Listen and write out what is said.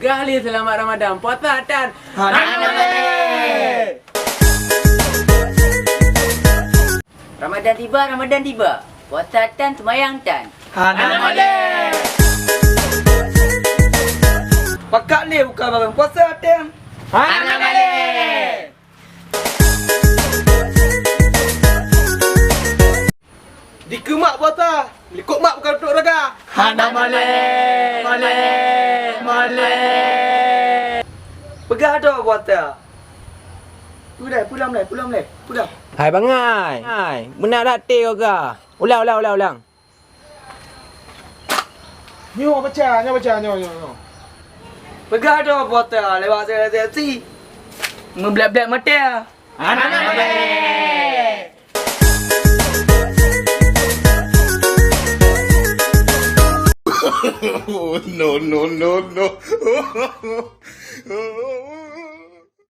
Sekali selamat Ramadan. Puasa dan Ramadan tiba. Puasa dan semayang dan. Pakak ni buka barang puasa dan. Dikemak puasa. Likut mak bukan untuk raga. Pegah dah puasa. Pulang. Hai bangai. Hai, benar tak teh kau ke? Ulang. Nyo baca. Pegah dah puasa. Lewat saya si. Membelak-belak mata. No.